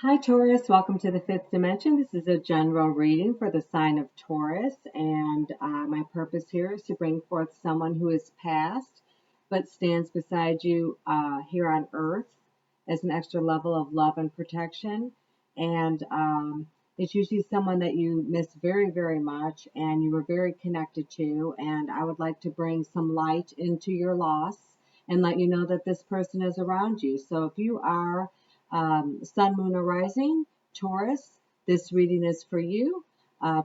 Hi Taurus, welcome to the fifth dimension. This is a general reading for the sign of Taurus, and my purpose here is to bring forth someone who is past but stands beside you here on earth as an extra level of love and protection. And it's usually someone that you miss very, very much and you were very connected to. And I would like to bring some light into your loss and let you know that this person is around you. So if you are Sun, Moon, or Rising, Taurus, this reading is for you.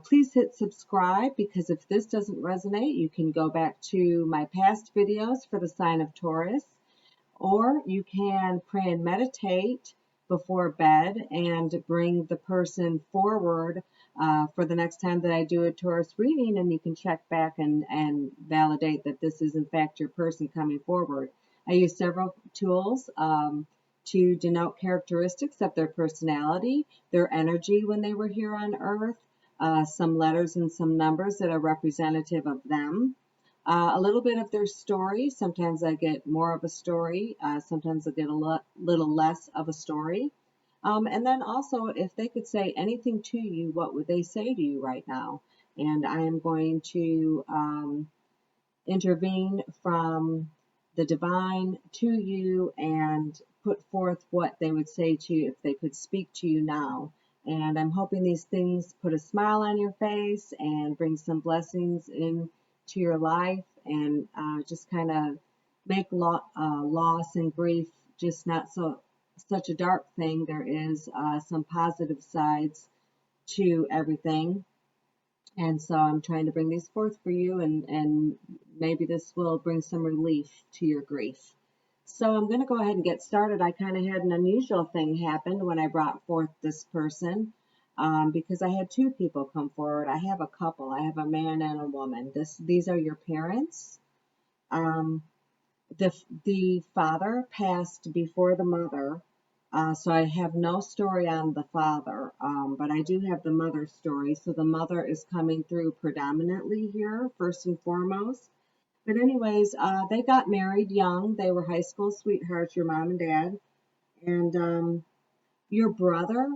Please hit subscribe because if this doesn't resonate, you can go back to my past videos for the sign of Taurus, or you can pray and meditate before bed and bring the person forward for the next time that I do a Taurus reading, and you can check back and validate that this is in fact your person coming forward. I use several tools to denote characteristics of their personality, their energy when they were here on earth, some letters and some numbers that are representative of them, a little bit of their story. Sometimes I get more of a story, sometimes I get a little less of a story. And then also, if they could say anything to you, what would they say to you right now? And I am going to intervene from the divine to you and put forth what they would say to you if they could speak to you now. And I'm hoping these things put a smile on your face and bring some blessings into your life and just kind of make loss and grief just not such a dark thing. There is some positive sides to everything. And so I'm trying to bring these forth for you, and maybe this will bring some relief to your grief. So I'm going to go ahead and get started. I kind of had an unusual thing happen when I brought forth this person because I had two people come forward. I have a couple. I have a man and a woman. These are your parents. The father passed before the mother. So I have no story on the father, but I do have the mother's story. So the mother is coming through predominantly here, first and foremost. But anyways, they got married young. They were high school sweethearts, your mom and dad. And your brother,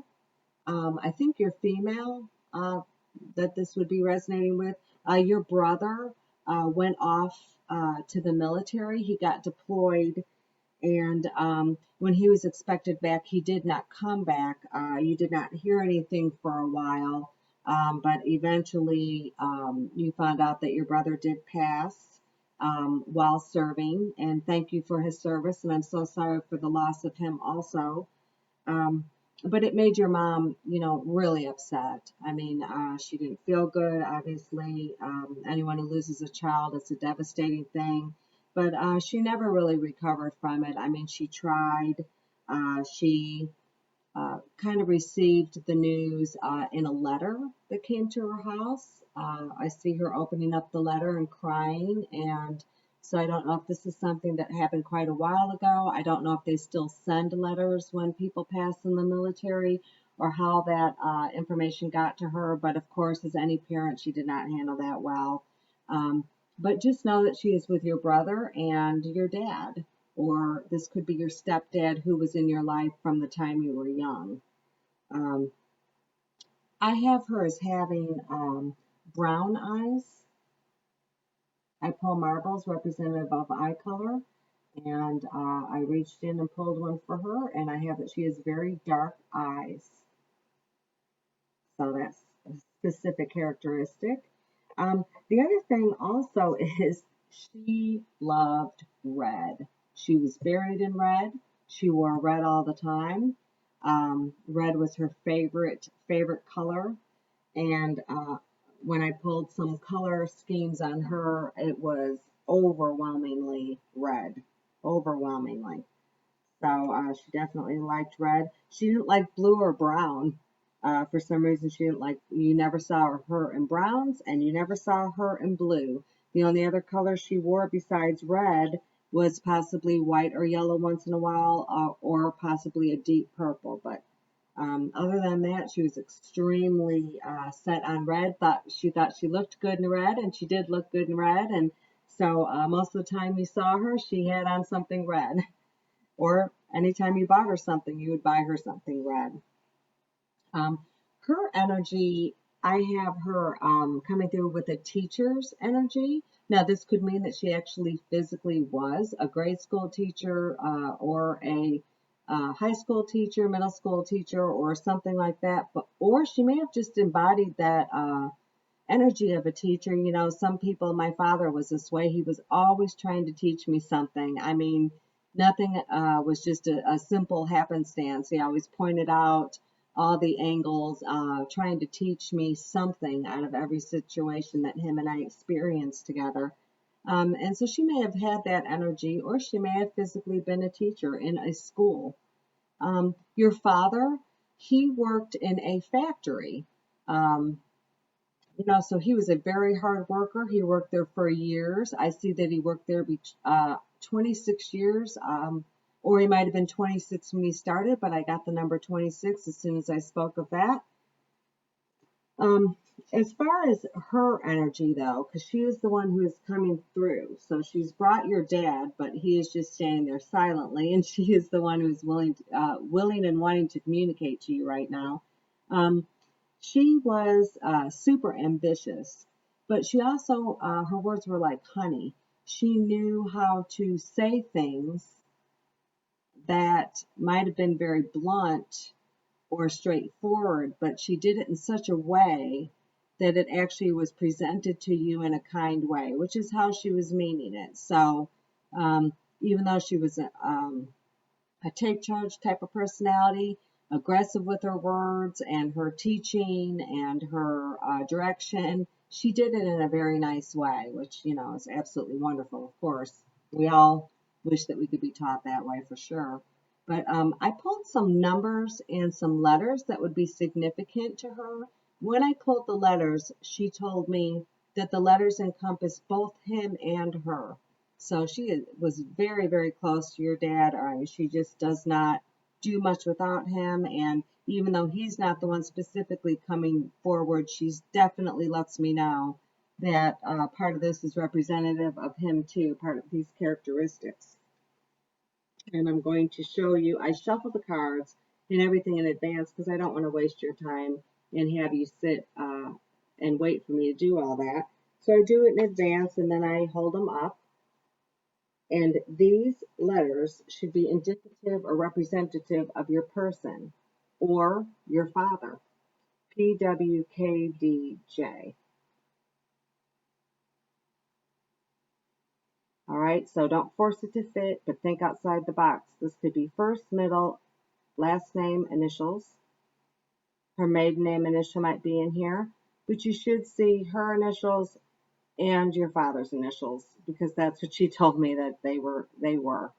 I think you're female, that this would be resonating with. Your brother went off to the military. He got deployed, and when he was expected back, he did not come back. You did not hear anything for a while, but eventually you found out that your brother did pass while serving, and thank you for his service, and I'm so sorry for the loss of him also. But it made your mom, really upset. I mean, she didn't feel good, obviously. Anyone who loses a child, it's a devastating thing. But she never really recovered from it. I mean, she tried. She kind of received the news in a letter that came to her house. I see her opening up the letter and crying, and so I don't know if this is something that happened quite a while ago. I don't know if they still send letters when people pass in the military or how that information got to her, but of course, as any parent, she did not handle that well. But just know that she is with your brother and your dad, or this could be your stepdad who was in your life from the time you were young. I have her as having brown eyes. I pull marbles representative of eye color, and I reached in and pulled one for her, and I have that she has very dark eyes. So that's a specific characteristic. The other thing also is she loved red. She was buried in red. She wore red all the time. Red was her favorite color. And when I pulled some color schemes on her, it was overwhelmingly red. Overwhelmingly. So she definitely liked red. She didn't like blue or brown. For some reason, she didn't like, you never saw her in browns and you never saw her in blue. The only other color she wore besides red was possibly white or yellow once in a while, or possibly a deep purple. But other than that, she was extremely set on red. She thought she looked good in red, and she did look good in red. And so most of the time you saw her, she had on something red. Or anytime you bought her something, you would buy her something red. Um, Her energy, I have her coming through with a teacher's energy. Now, this could mean that she actually physically was a grade school teacher or a high school teacher, middle school teacher, or something like that. But or she may have just embodied that energy of a teacher. You know, some people, my father was this way. He was always trying to teach me something. I mean, nothing was just a simple happenstance. He always pointed out all the angles, trying to teach me something out of every situation that him and I experienced together. And so she may have had that energy, or she may have physically been a teacher in a school. Your father, he worked in a factory. Um, so he was a very hard worker. He worked there for years. I see that he worked there 26 years, or he might have been 26 when he started, but I got the number 26 as soon as I spoke of that. Um, as far as her energy, though, because she is the one who is coming through. So she's brought your dad, but he is just standing there silently, and she is the one who's willing and wanting to communicate to you right now. Um, she was super ambitious, but she also, her words were like honey. She knew how to say things that might have been very blunt or straightforward, but she did it in such a way that it actually was presented to you in a kind way, which is how she was meaning it. So, even though she was a take charge type of personality, aggressive with her words and her teaching and her direction. She did it in a very nice way, which, is absolutely wonderful. Of course, we all wish that we could be taught that way for sure. But I pulled some numbers and some letters that would be significant to her. When I pulled the letters, she told me that the letters encompass both him and her. So she was very, very close to your dad. She just does not do much without him. And even though he's not the one specifically coming forward, she's definitely lets me know that part of this is representative of him too, part of these characteristics. And I'm going to show you, I shuffle the cards and everything in advance because I don't want to waste your time and have you sit and wait for me to do all that. So I do it in advance and then I hold them up. And these letters should be indicative or representative of your person or your father. PWKDJ. All right, so don't force it to fit, but think outside the box. This could be first, middle, last name, initials. Her maiden name initial might be in here, but you should see her initials and your father's initials because that's what she told me that they were.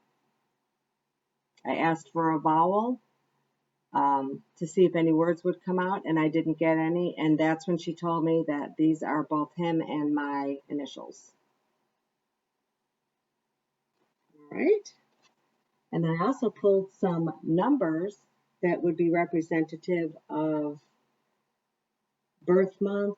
I asked for a vowel to see if any words would come out, and I didn't get any. And that's when she told me that these are both him and my initials. All right. And I also pulled some numbers that would be representative of birth month,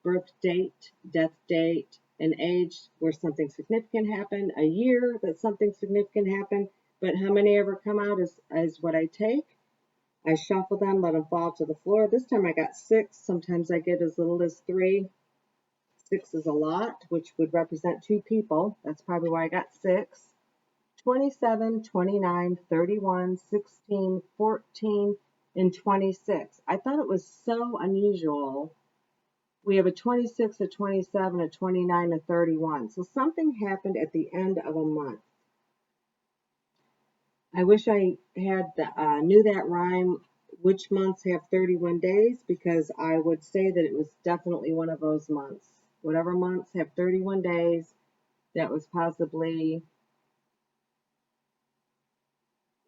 birth date, death date, an age where something significant happened, a year that something significant happened. But how many ever come out is what I take. I shuffle them, let them fall to the floor. This time I got 6. Sometimes I get as little as 3. 6 is a lot, which would represent 2 people. That's probably why I got 6. 27, 29, 31, 16, 14, and 26. I thought it was so unusual. We have a 26, a 27, a 29, a 31. So something happened at the end of a month. I wish I had knew that rhyme, which months have 31 days, because I would say that it was definitely one of those months. Whatever months have 31 days, that was possibly,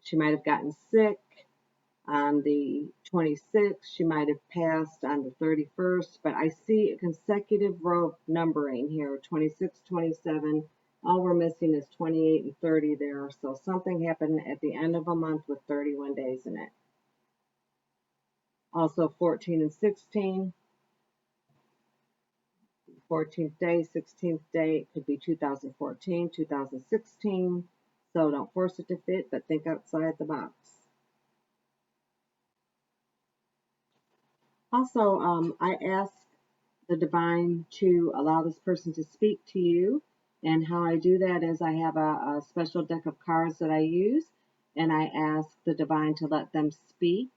she might have gotten sick on the 26th, she might have passed on the 31st, but I see a consecutive row of numbering here, 26, 27. All we're missing is 28 and 30 there. So something happened at the end of a month with 31 days in it. Also 14 and 16. 14th day, 16th day, it could be 2014, 2016. So don't force it to fit, but think outside the box. Also, I ask the divine to allow this person to speak to you. And how I do that is I have a special deck of cards that I use, and I ask the divine to let them speak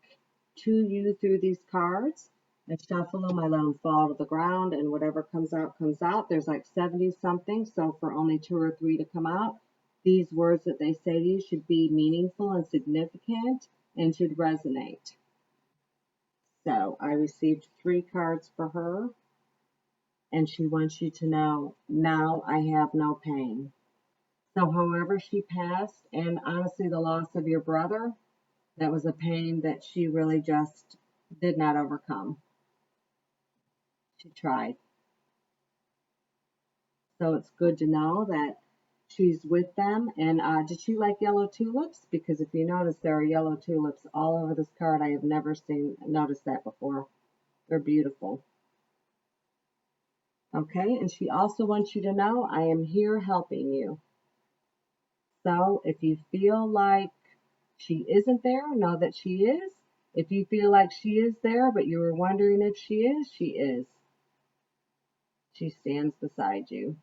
to you through these cards. I shuffle them, I let them fall to the ground, and whatever comes out, comes out. There's like 70 something, so for only 2 or 3 to come out, these words that they say to you should be meaningful and significant and should resonate. So I received 3 cards for her, and she wants you to know, now I have no pain. So, however she passed, and honestly, the loss of your brother, that was a pain that she really just did not overcome. She tried. So, it's good to know that she's with them. And did she like yellow tulips? Because if you notice, there are yellow tulips all over this card. I have never noticed that before. They're beautiful. Okay, and she also wants you to know, I am here helping you. So if you feel like she isn't there, know that she is. If you feel like she is there, but you were wondering if she is, she is. She stands beside you.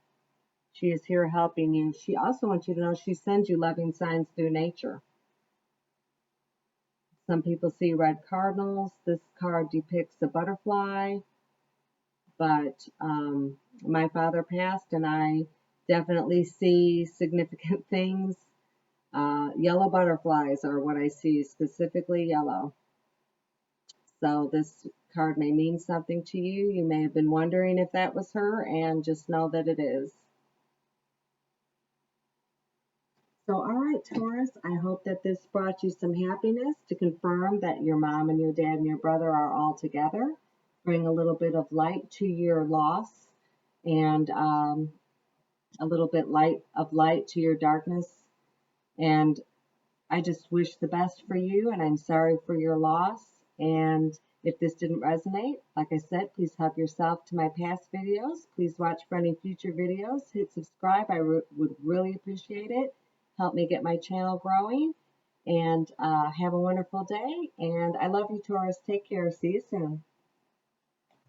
She is here helping you. She also wants you to know she sends you loving signs through nature. Some people see red cardinals. This card depicts a butterfly, but my father passed, and I definitely see significant things. Yellow butterflies are what I see, specifically yellow. So this card may mean something to you. You may have been wondering if that was her, and just know that it is. So, all right, Taurus, I hope that this brought you some happiness to confirm that your mom and your dad and your brother are all together. Bring a little bit of light to your loss, and a little bit of light to your darkness. And I just wish the best for you, and I'm sorry for your loss. And if this didn't resonate, like I said, please help yourself to my past videos. Please watch for any future videos. Hit subscribe. I would really appreciate it. Help me get my channel growing. And have a wonderful day. And I love you, Taurus. Take care. See you soon.